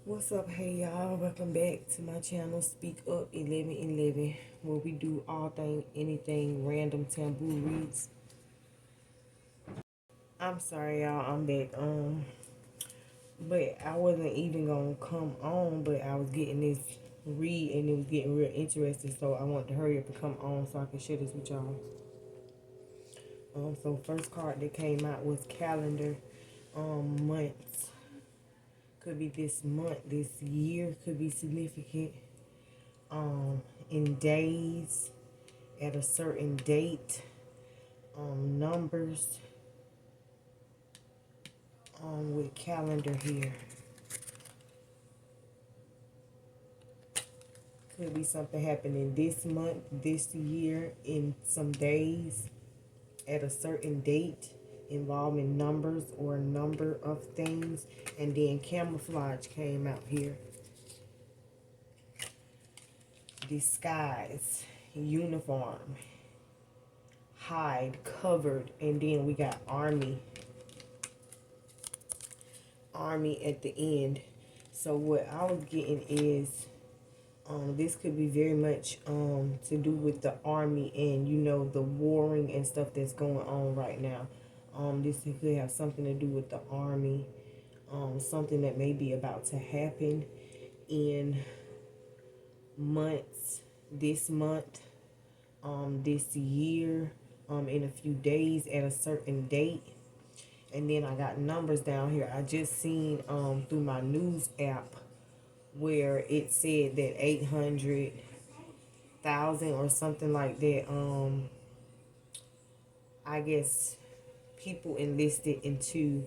What's up, hey y'all? Welcome back to my channel, Speak Up 1111, where we do all thing, anything, random taboo reads. I'm sorry, y'all, I'm back. But I wasn't even gonna come on, but I was getting this read and it was getting real interesting, so I wanted to hurry up and come on so I can share this with y'all. So first card that came out was calendar, months. Could be this month, this year, could be significant. In days, at a certain date, numbers, with calendar here. Could be something happening this month, this year, in some days, at a certain date, involving numbers or a number of things. And then camouflage came out here. Disguise, uniform, hide, covered, and then we got army at the end. So what I was getting is this could be very much to do with the army and the warring and stuff that's going on right now. This could have something to do with the army, something that may be about to happen in months, this month, this year, in a few days at a certain date. And then I got numbers down here. I just seen through my news app where it said that 800,000 or something like that. I guess people enlisted into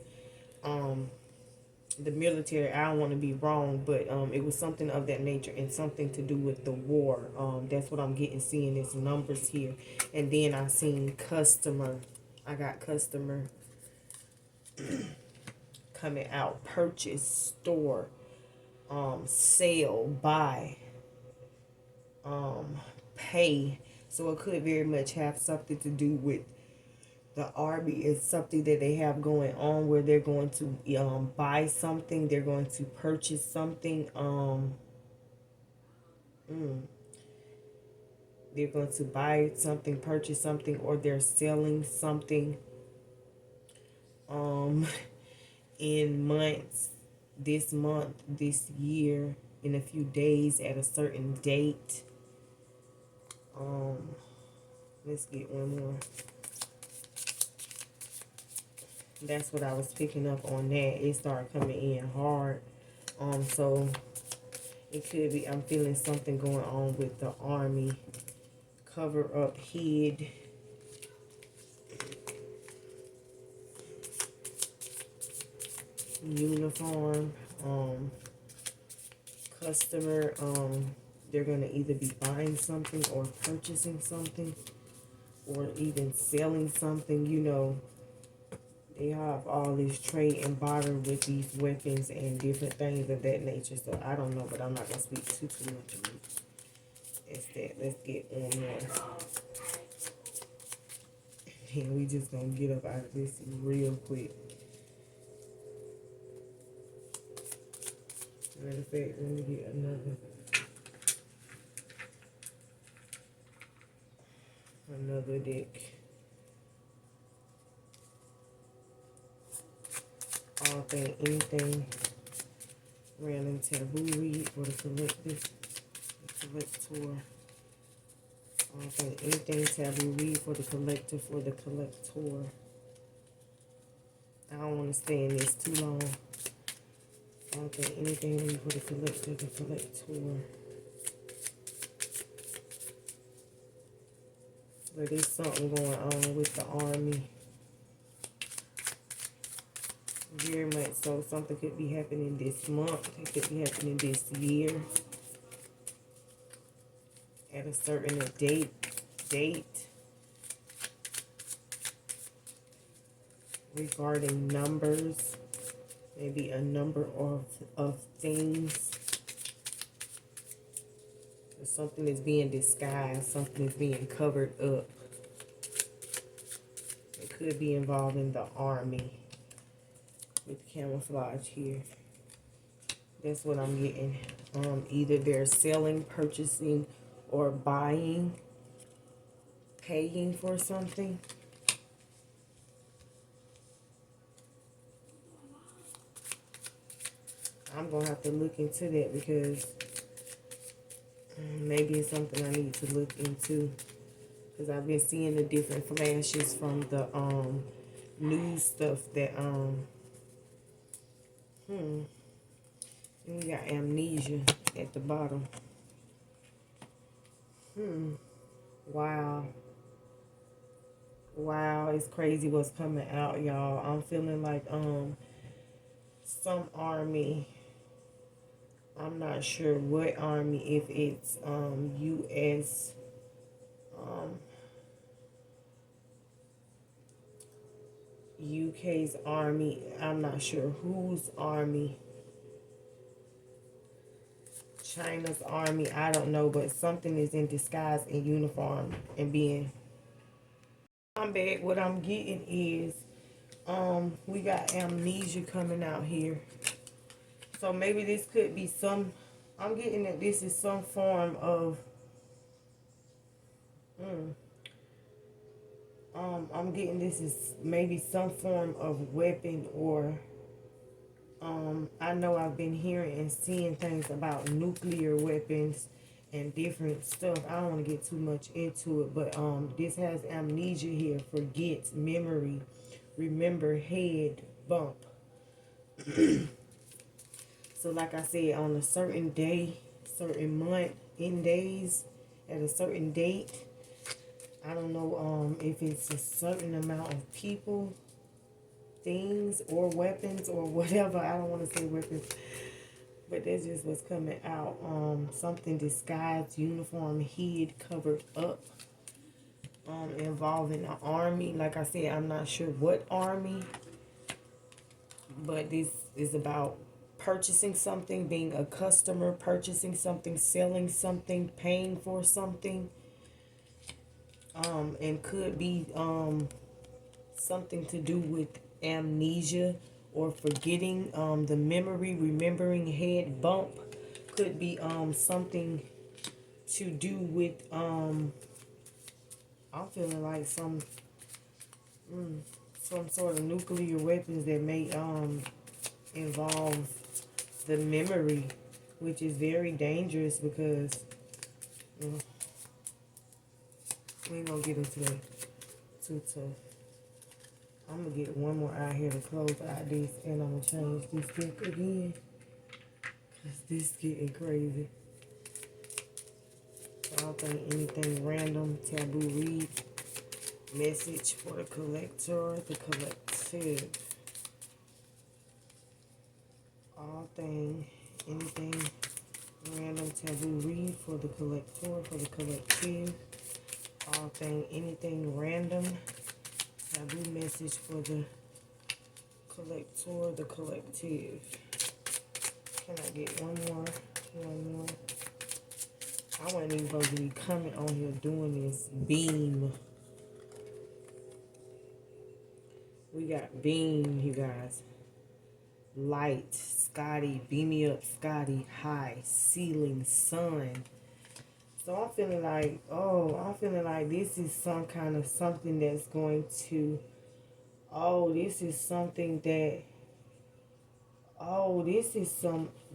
the military. I don't want to be wrong, but it was something of that nature and something to do with the war. That's what I'm getting, seeing this numbers here. And then I seen customer. I got customer coming out, purchase, store, sell, buy, pay. So it could very much have something to do with the army. Is something that they have going on where they're going to buy something, they're going to purchase something, they're going to buy something, purchase something, or they're selling something in months, this month, this year, in a few days, at a certain date. Let's get one more. That's what I was picking up on, that it started coming in hard. So it could be, I'm feeling something going on with the army. Cover up, hid, uniform, customer, they're going to either be buying something or purchasing something or even selling something. They have all this trade and barter with these weapons and different things of that nature. So I don't know, but I'm not going to speak too much of it. It's that. Let's get one more. And we just going to get up out of this real quick. Matter of fact, let me get another deck. All thing, anything, random taboo read for the collective, the collector. All thing, anything taboo read for the collective, for the collector. I don't want to stay in this too long. All thing, anything read for the collector, the collector. But there's something going on with the army. Very much so. Something could be happening this month. It could be happening this year. At a certain date. Regarding numbers. Maybe a number of things. Something is being disguised. Something is being covered up. It could be involving the army. With camouflage here. That's what I'm getting. Either they're selling, purchasing, or buying, paying for something. I'm going to have to look into that because maybe it's something I need to look into. Because I've been seeing the different flashes from the news stuff that and we got amnesia at the bottom. Wow. Wow, it's crazy what's coming out, y'all. I'm feeling like some army. I'm not sure what army, if it's US UK's army. I'm not sure whose army. China's army, I don't know, but something is in disguise in uniform and being combat. What I'm getting is we got amnesia coming out here. So maybe this could be some, I'm getting that this is some form of I'm getting this is maybe some form of weapon, or I know I've been hearing and seeing things about nuclear weapons and different stuff. I don't want to get too much into it, but this has amnesia here, forget, memory, remember, head, bump. So like I said, on a certain day, certain month, in days, at a certain date, I don't know if it's a certain amount of people, things, or weapons, or whatever. I don't want to say weapons, but that's just what's coming out. Something disguised, uniform, hid, covered up, involving an army. Like I said, I'm not sure what army, but this is about purchasing something, being a customer, purchasing something, selling something, paying for something, and could be something to do with amnesia or forgetting, the memory, remembering, head bump. Could be something to do with I'm feeling like some sort of nuclear weapons that may involve the memory, which is very dangerous because we ain't gonna get into that too tough. I'm gonna get one more out here to close out this, and I'm gonna change this deck again because this getting crazy. I don't think anything random, taboo read, message for the collector, the collective. All thing, anything random, taboo read for the collector, for the collective. All thing, anything random, taboo message for the collector, the collective. Can I get one more? One more. I wasn't even supposed to be coming on here doing this. Beam. We got beam, you guys. Light, Scotty, beam me up, Scotty. High, ceiling, sun. So I'm feeling like, I'm feeling like this is some kind of something that's going to, this is something that,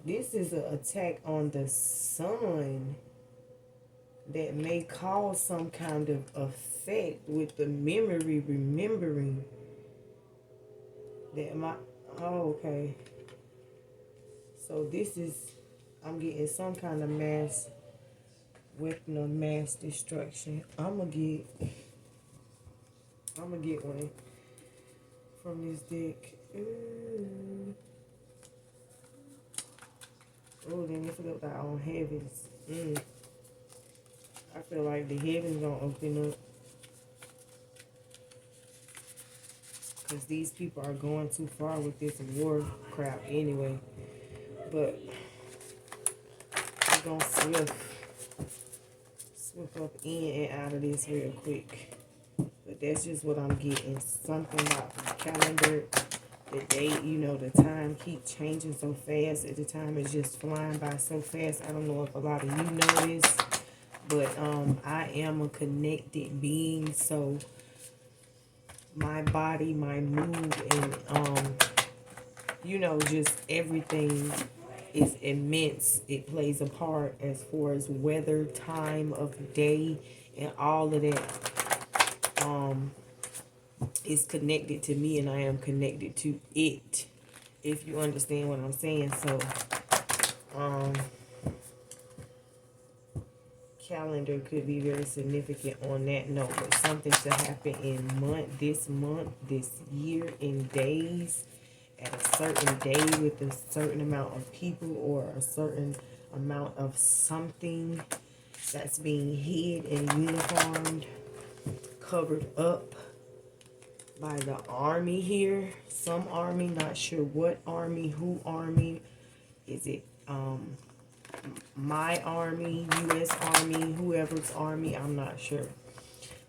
this is an attack on the sun that may cause some kind of effect with the memory, remembering that okay. So this is, I'm getting some kind of mass weapon of mass destruction. I'm gonna get one from this deck. Ooh. Oh, then let's look at our heavens. I feel like the heavens gonna open up. Because these people are going too far with this war crap anyway. But we're gonna swift up in and out of this real quick. But that's just what I'm getting. Something about calendar, The date, you know, the time keep changing so fast. The time is just flying by so fast. I don't know if a lot of you know this, but I am a connected being, so my body, my mood, and you know, just everything is immense. It plays a part as far as weather, time of day, and all of that is connected to me, and I am connected to it, if you understand what I'm saying. So calendar could be very significant on that note, but something to happen in this year, in days, at a certain day, with a certain amount of people, or a certain amount of something that's being hid and uniformed, covered up by the army here. Some army, not sure what army, who army. Is it my army, U.S. Army, whoever's army? I'm not sure.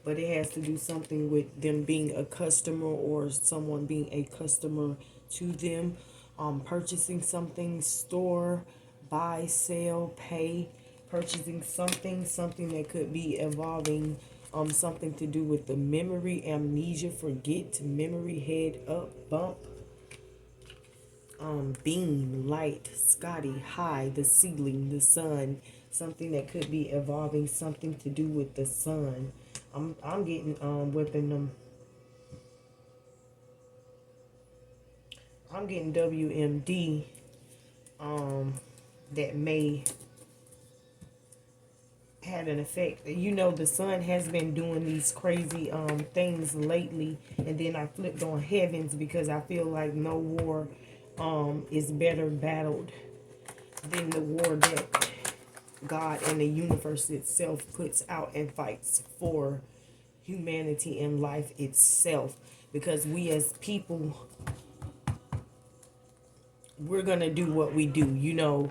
But it has to do something with them being a customer, or someone being a customer to them. Purchasing something, store, buy, sell, pay, purchasing something that could be involving something to do with the memory, amnesia, forget, memory, head up, bump, beam, light, Scotty, high, the ceiling, the sun, something that could be involving something to do with the sun. I'm getting whipping them. I'm getting WMD that may had an effect. You know, the sun has been doing these crazy things lately, and then I flipped on heavens because I feel like no war is better battled than the war that God and the universe itself puts out and fights for humanity and life itself. Because we as people, we're gonna do what we do. You know,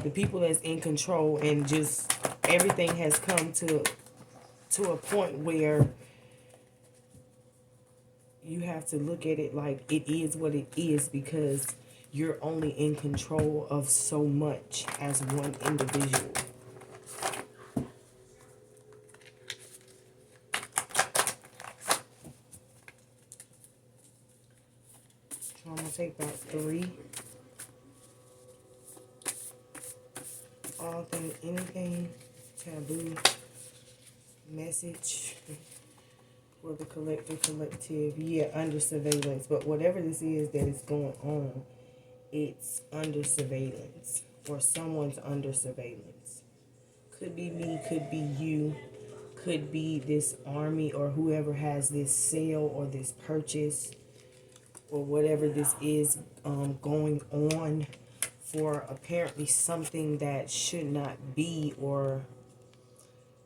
the people that's in control, and just everything has come to a point where you have to look at it like it is what it is, because you're only in control of so much as one individual. So I'm gonna take about 3. All things, anything, taboo, message for the collective. Yeah, under surveillance. But whatever this is that is going on, it's under surveillance, or someone's under surveillance. Could be me, could be you, could be this army, or whoever has this sale or this purchase, or whatever this is going on, for apparently something that should not be, or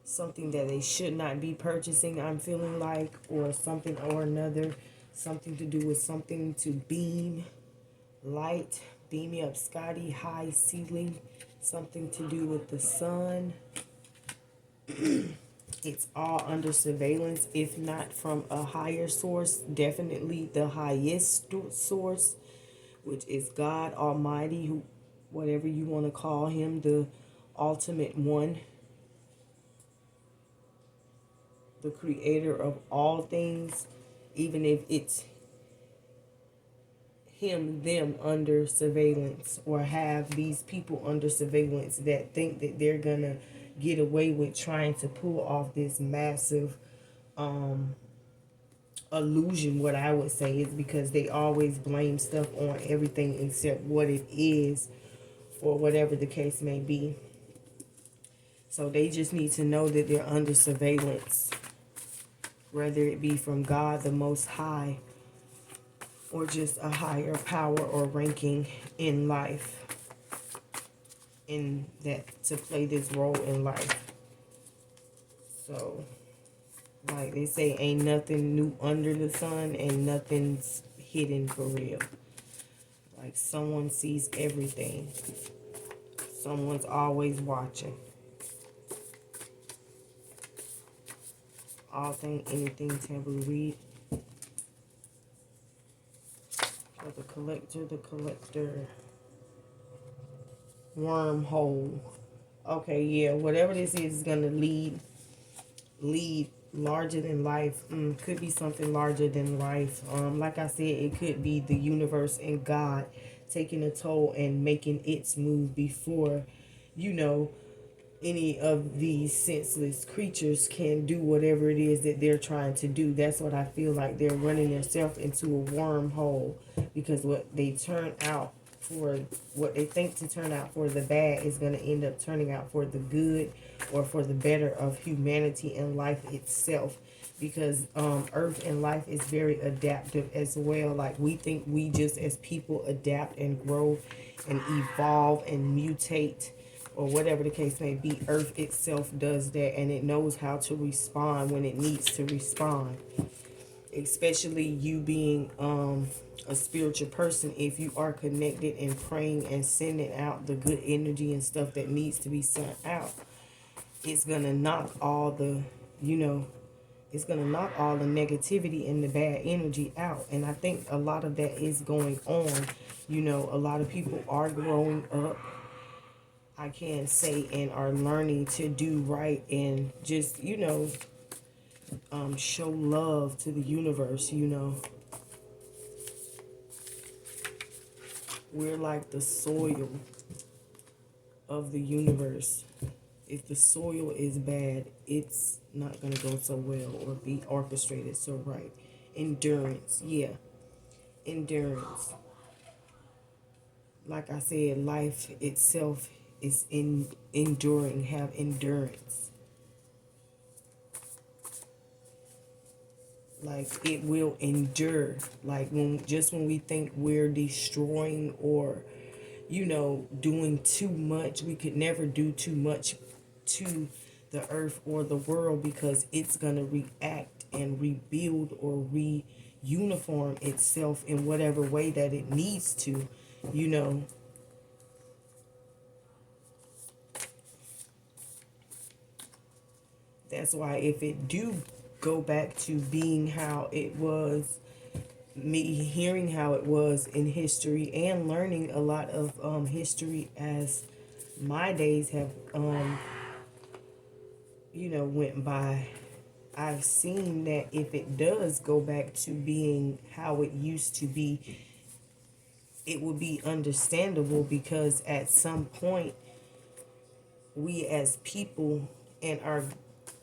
something that they should not be purchasing, I'm feeling like, or something or another, something to do with something to beam, light, beam me up, Scotty, high ceiling, something to do with the sun. It's all under surveillance, if not from a higher source, definitely the highest source, which is God Almighty, who, whatever you want to call him, the ultimate one, the creator of all things. Even if it's him, them under surveillance, or have these people under surveillance that think that they're gonna get away with trying to pull off this massive illusion. What I would say is because they always blame stuff on everything except what it is, for whatever the case may be. So they just need to know that they're under surveillance, whether it be from God the Most High, or just a higher power or ranking in life, in that, to play this role in life. So, like they say, ain't nothing new under the sun, and nothing's hidden for real. Like, someone sees everything. Someone's always watching. All thing, anything taboo. Read. the collector, wormhole. Okay, yeah, whatever this is gonna lead larger than life. Could be something larger than life. Like I said, it could be the universe and God taking a toll and making its move before, you know, any of these senseless creatures can do whatever it is that they're trying to do. That's what I feel like. They're running themselves into a wormhole because what they turn out for, what they think to turn out for the bad is going to end up turning out for the good or for the better of humanity and life itself. Because earth and life is very adaptive as well. Like, we think we just as people adapt and grow and evolve and mutate or whatever the case may be. Earth itself does that, and it knows how to respond when it needs to respond. Especially you being a spiritual person, if you are connected and praying and sending out the good energy and stuff that needs to be sent out, it's gonna knock all the, you know, it's gonna knock all the negativity and the bad energy out. And I think a lot of that is going on. You know, a lot of people are growing up, I can say, and are learning to do right and just, you know, show love to the universe. You know, we're like the soil of the universe. If the soil is bad, it's not going to go so well or be orchestrated so right. Endurance, yeah, endurance. Like I said, life itself is enduring, have endurance. Like, it will endure. Like, when we think we're destroying or, you know, doing too much, we could never do too much to the earth or the world, because it's gonna react and rebuild or re-uniform itself in whatever way that it needs to, you know. That's why if it do go back to being how it was, me hearing how it was in history and learning a lot of history as my days have you know, went by, I've seen that if it does go back to being how it used to be, it would be understandable, because at some point we as people and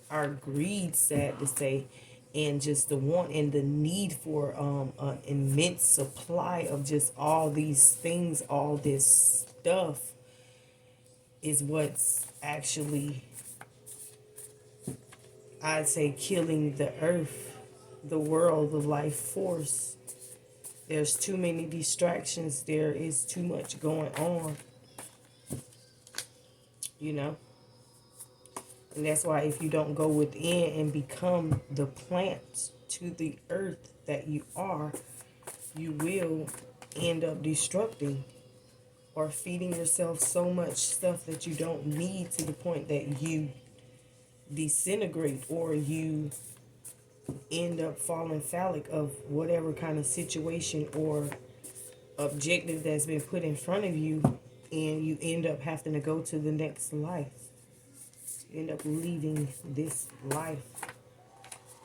our greed, sad to say, and just the want and the need for an immense supply of just all these things, all this stuff, is what's actually, I'd say, killing the earth, the world, the life force. There's too many distractions. There is too much going on, you know. And that's why if you don't go within and become the plant to the earth that you are, you will end up destructing or feeding yourself so much stuff that you don't need, to the point that you disintegrate or you end up falling phallic of whatever kind of situation or objective that's been put in front of you, and you end up having to go to the next life. You end up leaving this life.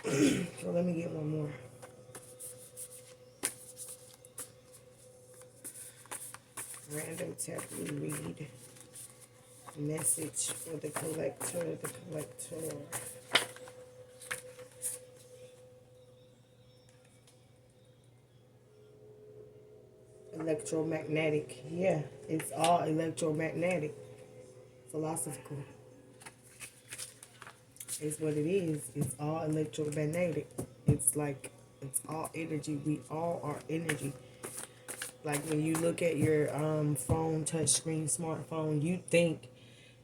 So let me get one more. Random taboo read. Message for the collector, the collector. Electromagnetic. Yeah, it's all electromagnetic. Philosophical. It's what it is. It's all electromagnetic. It's like, it's all energy. We all are energy. Like, when you look at your phone, touch screen, smartphone, you think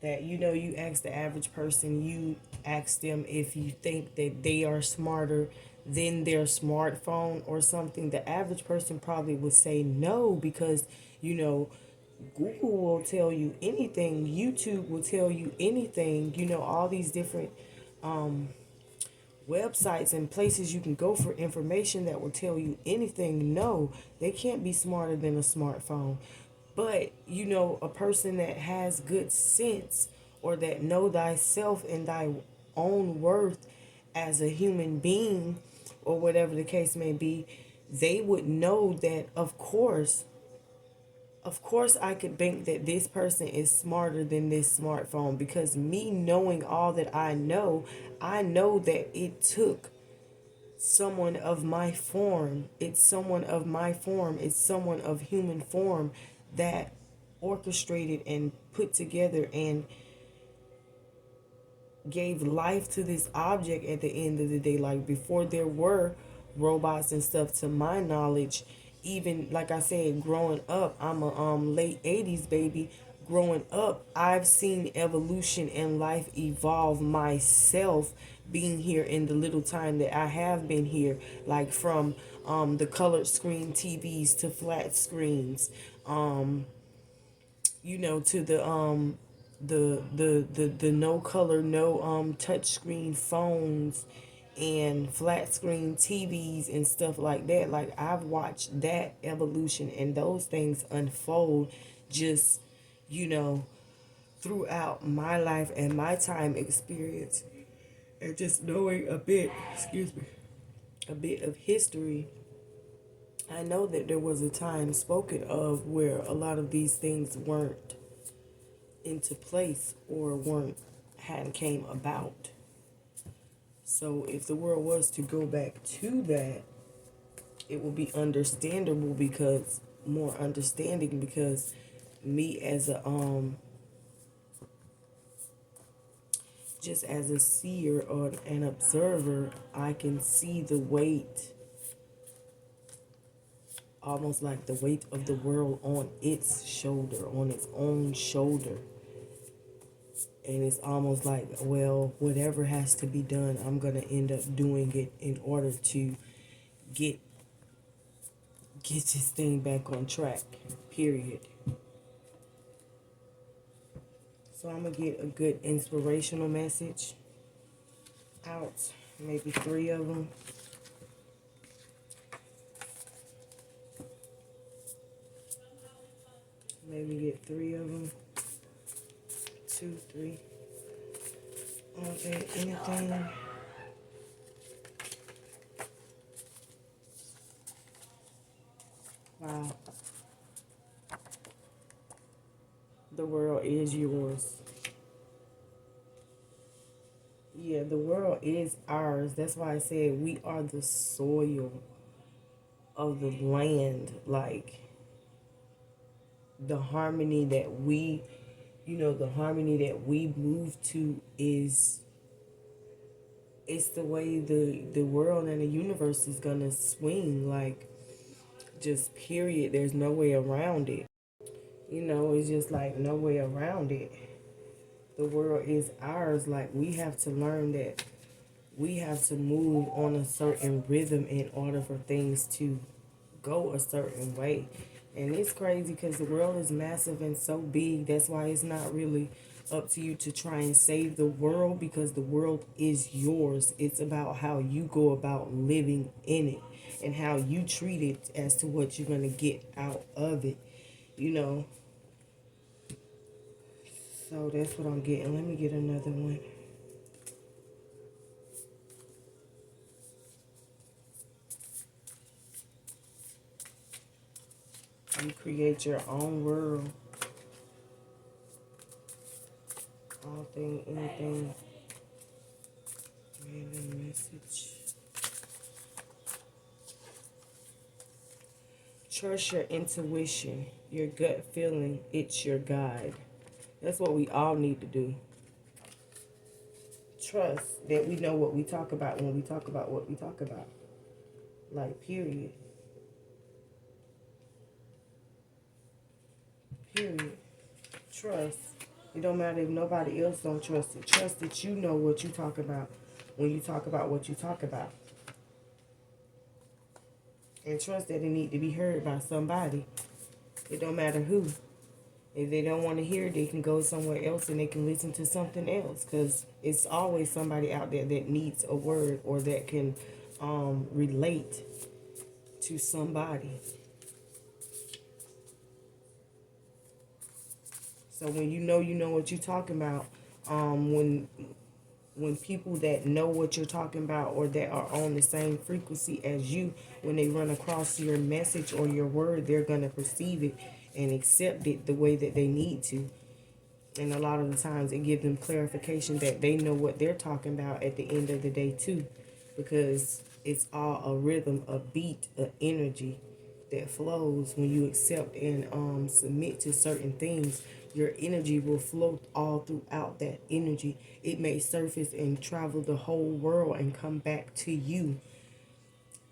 that, you know, you ask the average person, you ask them if you think that they are smarter than their smartphone or something. The average person probably would say no, because, you know, Google will tell you anything, YouTube will tell you anything, you know, all these different websites and places you can go for information that will tell you anything. No, they can't be smarter than a smartphone. But you know, a person that has good sense, or that know thyself and thy own worth as a human being, or whatever the case may be, they would know that of course I could think that this person is smarter than this smartphone, because me knowing all that I know that it took someone of my form. It's someone of my form. It's someone of human form that orchestrated and put together and gave life to this object at the end of the day. Like, before there were robots and stuff, to my knowledge, even like I said, growing up, I'm a late 80s baby. Growing up, I've seen evolution and life evolve myself, being here in the little time that I have been here, like from the colored screen TVs to flat screens, to the no color, no touch screen phones and flat screen TVs and stuff like that. Like, I've watched that evolution and those things unfold, just you know throughout my life and my time experience, and just knowing a bit, excuse me, a bit of history. I know that there was a time spoken of where a lot of these things weren't into place, or weren't hadn't came about. So if the world was to go back to that, it will be understandable, because more understanding, because me as a just as a seer or an observer, I can see the weight, almost like the weight of the world on its shoulder, on its own shoulder. And it's almost like, well, whatever has to be done, I'm going to end up doing it in order to get this thing back on track, period. So I'm going to get a good inspirational message out, maybe 3 of them. Maybe get 3 of them. 2, 3. Okay, anything. Wow. The world is yours. Yeah, the world is ours. That's why I said we are the soil of the land. Like, the harmony that we move to is, it's the way the world and the universe is gonna swing. Like, just period. There's no way around it. It's just like no way around it. The world is ours. Like, we have to learn that we have to move on a certain rhythm in order for things to go a certain way. And it's crazy because the world is massive and so big. That's why it's not really up to you to try and save the world, because the world is yours. It's about how you go about living in it and how you treat it as to what you're going to get out of it, So that's what I'm getting. Let me get another one. You create your own world. All thing, anything. Random message. Trust your intuition, your gut feeling. It's your guide. That's what we all need to do. Trust that we know what we talk about when we talk about what we talk about. Like, period. Period. Trust. It don't matter if nobody else don't trust it. Trust that you know what you talk about when you talk about what you talk about. And trust that it need to be heard by somebody. It don't matter who. If they don't want to hear it, they can go somewhere else and they can listen to something else, because it's always somebody out there that needs a word or that can relate to somebody. So when you know what you're talking about. When people that know what you're talking about or that are on the same frequency as you, when they run across your message or your word, they're going to perceive it and accept it the way that they need to. And a lot of the times it gives them clarification that they know what they're talking about at the end of the day too, because it's all a rhythm, a beat, a energy that flows when you accept and submit to certain things. Your energy will flow all throughout that energy. It may surface and travel the whole world and come back to you,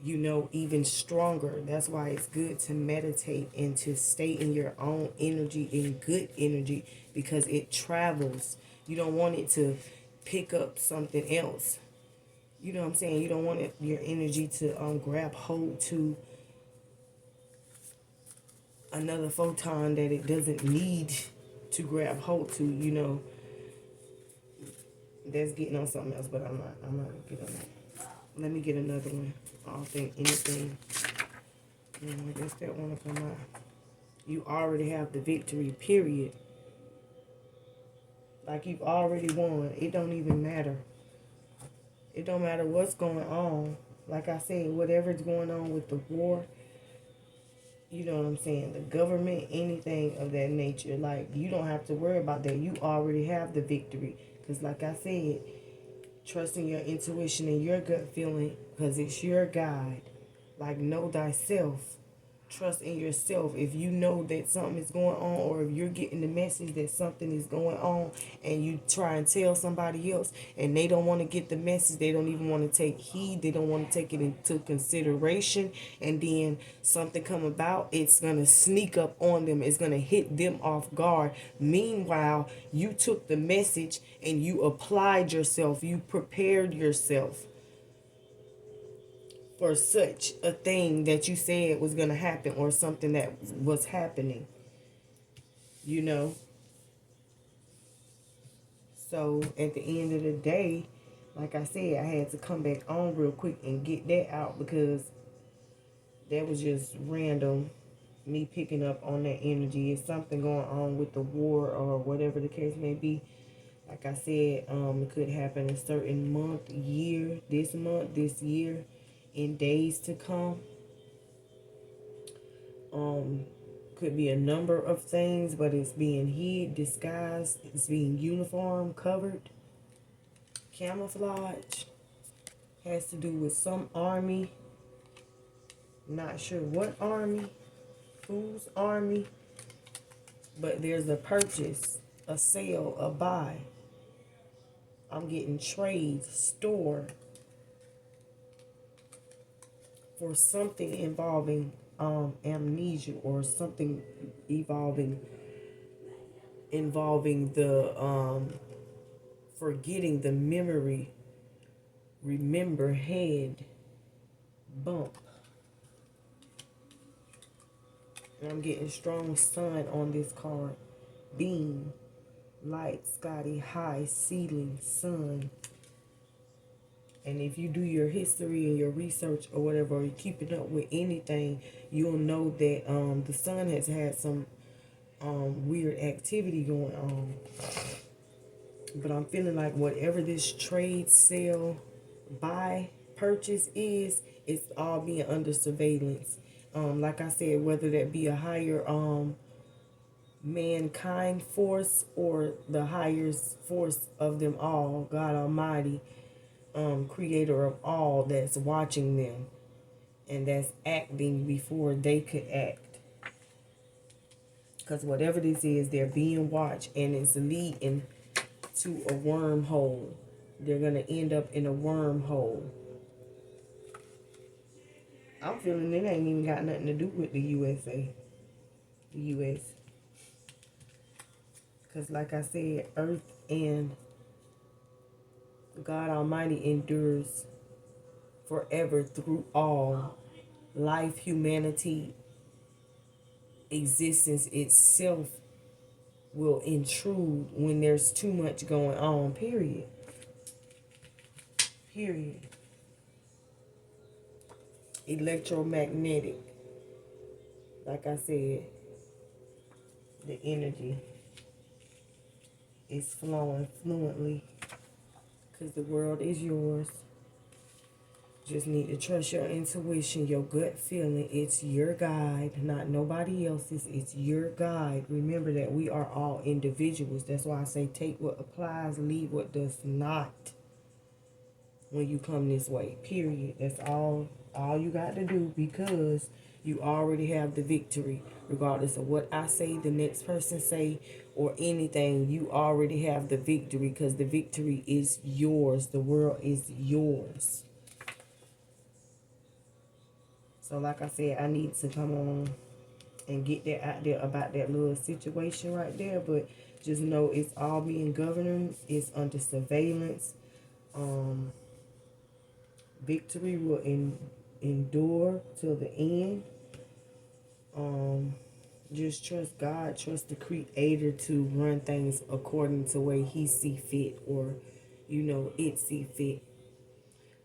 even stronger. That's why it's good to meditate and to stay in your own energy, in good energy, because it travels. You don't want it to pick up something else. You know what I'm saying? You don't want your energy to grab hold to another photon that it doesn't need to grab hold to. That's getting on something else, but I'm not get on that. Let me get another one. I don't think anything. I guess that one will come out. You already have the victory, period. Like, you've already won. It don't even matter. It don't matter what's going on. Like I said, whatever's going on with the war, you know what I'm saying, the government, anything of that nature, like, you don't have to worry about that. You already have the victory. Because like I said, trusting your intuition and your gut feeling, because it's your guide. Like, know thyself. Trust in yourself. If you know that something is going on, or if you're getting the message that something is going on, and you try and tell somebody else and they don't want to get the message, they don't even want to take heed, they don't want to take it into consideration, and then something come about, it's going to sneak up on them, it's going to hit them off guard. Meanwhile, you took the message and you applied yourself, you prepared yourself for such a thing that you said was going to happen, or something that was happening, you know. So at the end of the day, like I said, I had to come back on real quick and get that out, because that was just random, me picking up on that energy. It's something going on with the war or whatever the case may be. Like I said, it could happen a certain month, year, this year, in days to come. Could be a number of things, but it's being hid, disguised, it's being uniform, covered, camouflage. Has to do with some army. Not sure what army, whose army, but there's a purchase, a sale, a buy. I'm getting trade, store, for something involving amnesia, or something involving the forgetting the memory, remember, head, bump. And I'm getting strong sun on this card. Beam, light, Scotty, high, ceiling, sun. And if you do your history and your research or whatever, or you're keeping up with anything, you'll know that the sun has had some weird activity going on. But I'm feeling like whatever this trade, sale, buy, purchase is, it's all being under surveillance. Like I said, whether that be a higher mankind force, or the highest force of them all, God Almighty, creator of all, that's watching them and that's acting before they could act. Because whatever this is, they're being watched, and it's leading to a wormhole. They're going to end up in a wormhole. I'm feeling it ain't even got nothing to do with the USA. The US. Because like I said, Earth and God Almighty endures forever through all. Life, humanity, existence itself will intrude when there's too much going on, period. Period. Electromagnetic. Like I said, the energy is flowing fluently because the world is yours. Just need to trust your intuition, your gut feeling. It's your guide, not nobody else's. It's your guide. Remember that we are all individuals. That's why I say take what applies, leave what does not when you come this way. Period. That's all you got to do, because you already have the victory. Regardless of what I say, the next person say, or anything, you already have the victory, because the victory is yours. The world is yours. So like I said, I need to come on and get that out there about that little situation right there. But just know it's all being governed. It's under surveillance. Victory will endure till the end. Just trust God, trust the Creator to run things according to the way He see fit, or it see fit.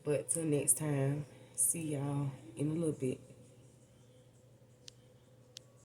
But till next time, see y'all in a little bit.